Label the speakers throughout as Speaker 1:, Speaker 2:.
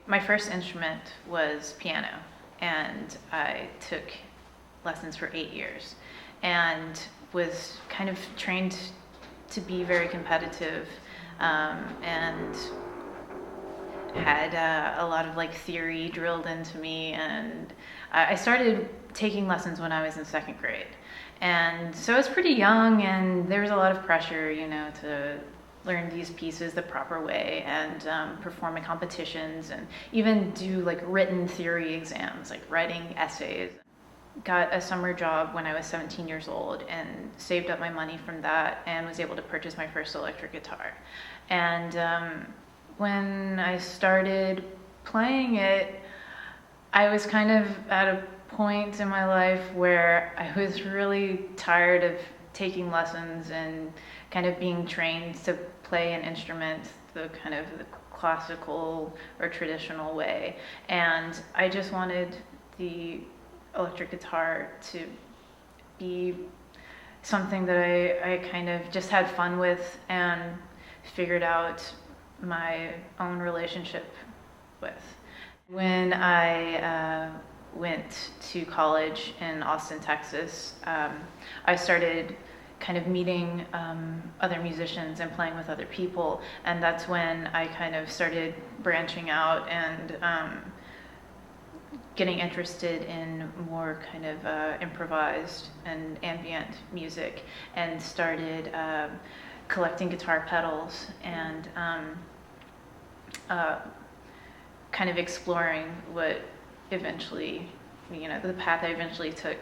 Speaker 1: My first instrument was piano, and I took lessons for 8 years and was kind of trained to be very competitive, and had a lot of like theory drilled into me. And I started taking lessons when I was in second grade. And so I was pretty young, and there was a lot of pressure, you know, to learn these pieces the proper way and perform in competitions and even do like written theory exams, like writing essays. Got a summer job when I was 17 years old and saved up my money from that and was able to purchase my first electric guitar. And when I started playing it, I was kind of at a point in my life where I was really tired of taking lessons and kind of being trained to play an instrument the kind of the classical or traditional way. And I just wanted the electric guitar to be something that I kind of just had fun with and figured out my own relationship with. When I went to college in Austin, Texas, I started kind of meeting other musicians and playing with other people, and that's when I kind of started branching out and getting interested in more kind of improvised and ambient music, and started collecting guitar pedals and kind of exploring what eventually, you know, the path I eventually took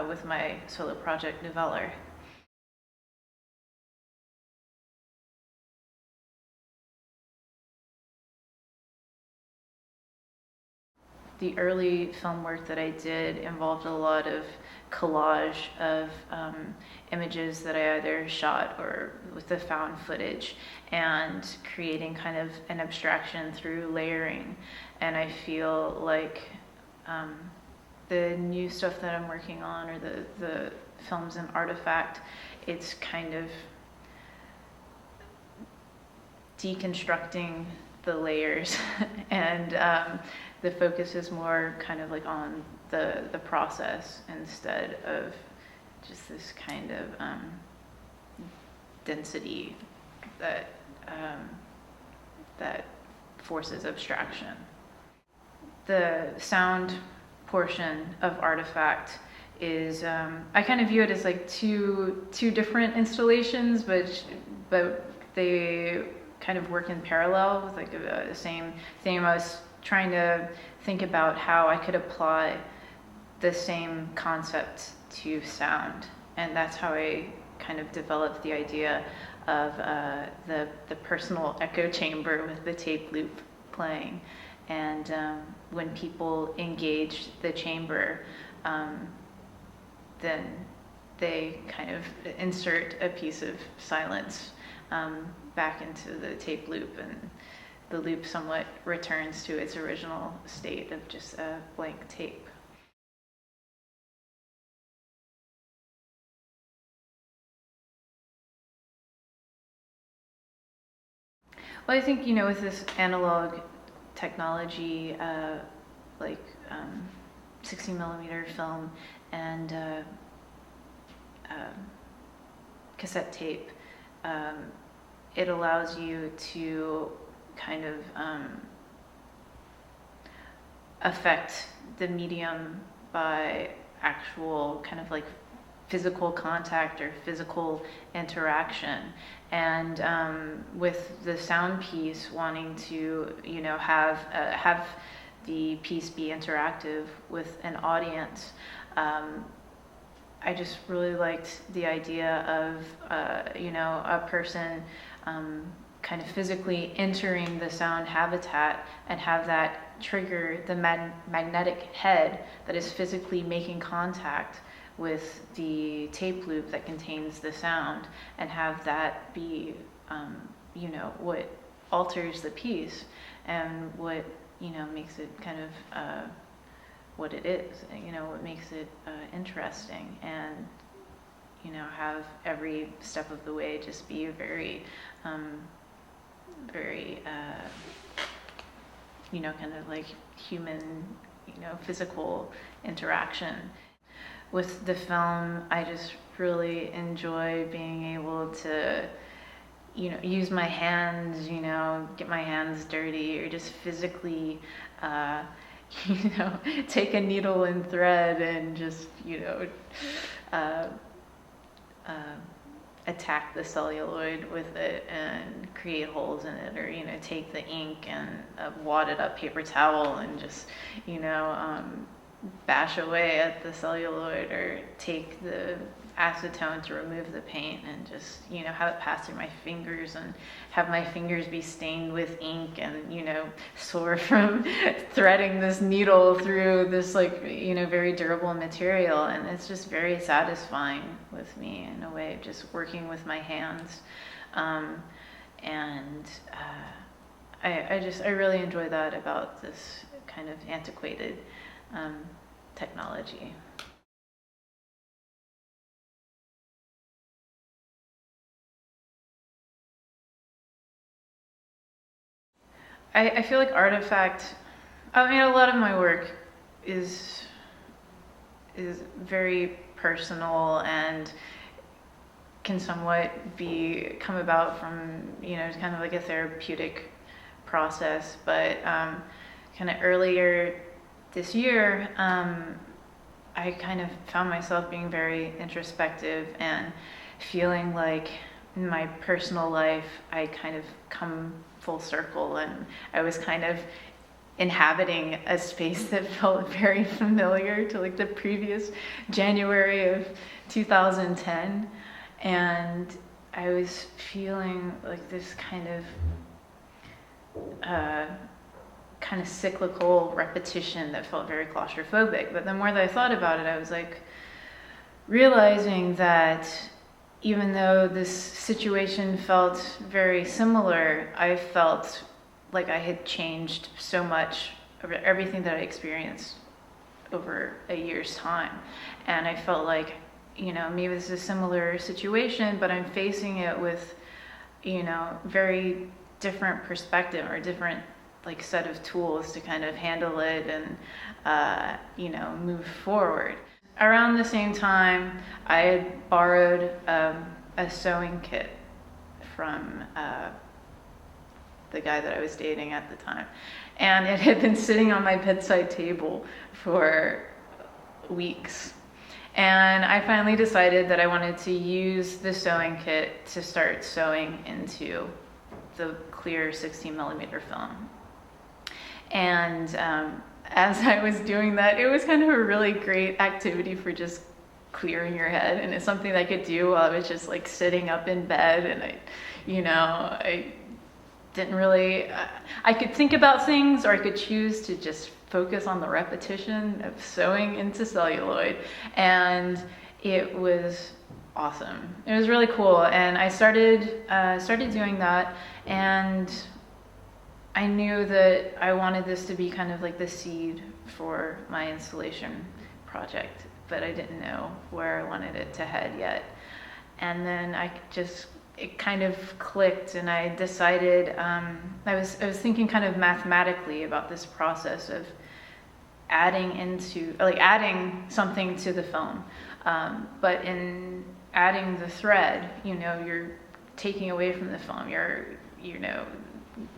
Speaker 1: with my solo project, Noveller. The early film work that I did involved a lot of collage of images that I either shot or with the found footage, and creating kind of an abstraction through layering. And I feel like the new stuff that I'm working on, or the films in Artifact, it's kind of deconstructing the layers and the focus is more kind of like on the process instead of just this kind of density that that forces abstraction. The sound portion of Artifact is I kind of view it as like two different installations, but they kind of work in parallel with like the same theme. I was trying to think about how I could apply the same concept to sound, and that's how I kind of developed the idea of the personal echo chamber with the tape loop playing. And when people engage the chamber, then they kind of insert a piece of silence back into the tape loop, and the loop somewhat returns to its original state of just a blank tape. Well, I think, you know, with this analog technology, like 16 millimeter film and cassette tape, it allows you to kind of affect the medium by actual kind of like physical contact or physical interaction. And with the sound piece, wanting to, you know, have the piece be interactive with an audience, I just really liked the idea of, you know, a person kind of physically entering the sound habitat and have that trigger the magnetic head that is physically making contact with the tape loop that contains the sound, and have that be, you know, what alters the piece and what, you know, makes it kind of what it is, you know, what makes it interesting, and, you know, have every step of the way just be very kind of like human, physical interaction. With the film, I just really enjoy being able to, use my hands, get my hands dirty, or just physically, take a needle and thread and just, attack the celluloid with it and create holes in it, or take the ink and a wadded up paper towel and just bash away at the celluloid, or take the acetone to remove the paint and just have it pass through my fingers and have my fingers be stained with ink and sore from threading this needle through this very durable material. And it's just very satisfying with me in a way, just working with my hands. I really enjoy that about this kind of antiquated technology. I feel like artifact, a lot of my work is very personal and can somewhat come about from, kind of like a therapeutic process. But kind of earlier this year, I kind of found myself being very introspective and feeling like in my personal life, I kind of come full circle, and I was kind of inhabiting a space that felt very familiar to like the previous January of 2010. And I was feeling like this kind of cyclical repetition that felt very claustrophobic. But the more that I thought about it, I was like realizing that even though this situation felt very similar, I felt like I had changed so much over everything that I experienced over a year's time. And I felt like, maybe this is a similar situation, but I'm facing it with, very different perspective or different set of tools to kind of handle it and, move forward. Around the same time, I had borrowed a sewing kit from the guy that I was dating at the time. And it had been sitting on my bedside table for weeks. And I finally decided that I wanted to use the sewing kit to start sewing into the clear 16 millimeter film. And as I was doing that, it was kind of a really great activity for just clearing your head. And it's something that I could do while I was just sitting up in bed. And I didn't really, I could think about things, or I could choose to just focus on the repetition of sewing into celluloid. And it was awesome. It was really cool. And I started doing that, and I knew that I wanted this to be kind of like the seed for my installation project, but I didn't know where I wanted it to head yet. And then it kind of clicked, and I decided, I was thinking kind of mathematically about this process of adding something to the film. But in adding the thread, you're taking away from the film, you're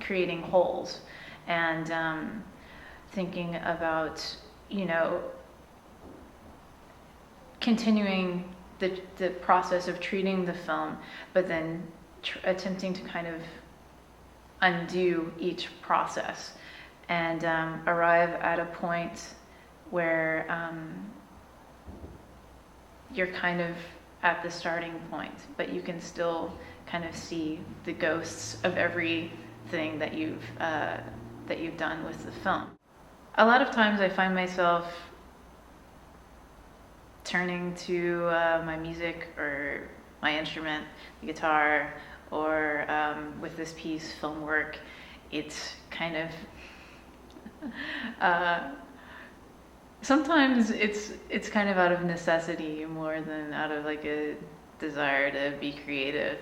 Speaker 1: creating holes, and thinking about continuing the process of treating the film, but then attempting to kind of undo each process and arrive at a point where you're kind of at the starting point, but you can still kind of see the ghosts of everything that you've done with the film. A lot of times I find myself turning to my music or my instrument, the guitar, or with this piece, film work. It's kind of sometimes it's kind of out of necessity more than out of a desire to be creative.